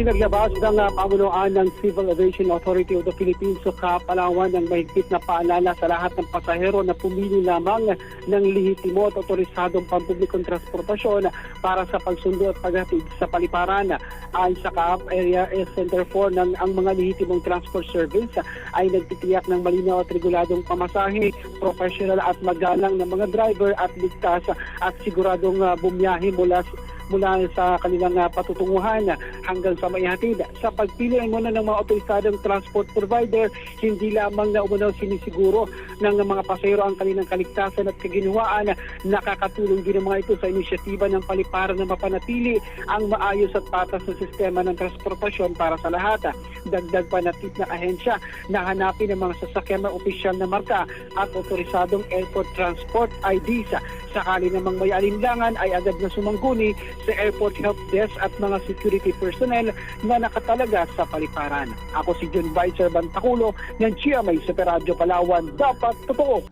Ipinaglabas ng pamunuan ng Civil Aviation Authority of the Philippines o Palawan ng mahigpit na paalala sa lahat ng pasahero na pumili lamang ng lehitimo at otorisadong pampublikong transportasyon para sa pagsundo at paghatid sa paliparan. Ayon sa CAAP Area Center 4 ang mga lehitimong transport service ay nagtitiyak ng malinaw at reguladong pamasahe, professional at magalang ng mga driver at ligtas at siguradong bumiyahe mula sa kanilang patutunguhan hanggang sa maihatid. Sa pagpili muna ng mga otorisadong transport provider, hindi lamang na umunaw sinisiguro ng mga pasahero ang kanilang kaligtasan at kaginhawaan. Nakakatulong din ang mga ito sa inisyatiba ng paliparan na mapanatili ang maayos at patas na sistema ng transportasyon para sa lahat. Dagdag pa natit na ahensya na hanapin ang mga sasakyan na opisyal na marka at otorisadong airport transport IDs. Sakali namang may alinlangan ay agad na sumangguni sa airport help desk at mga security personnel na nakatalaga sa paliparan. Ako si John Vicer Bantaculo ng GMA Super Radio Palawan. Dapat totoo!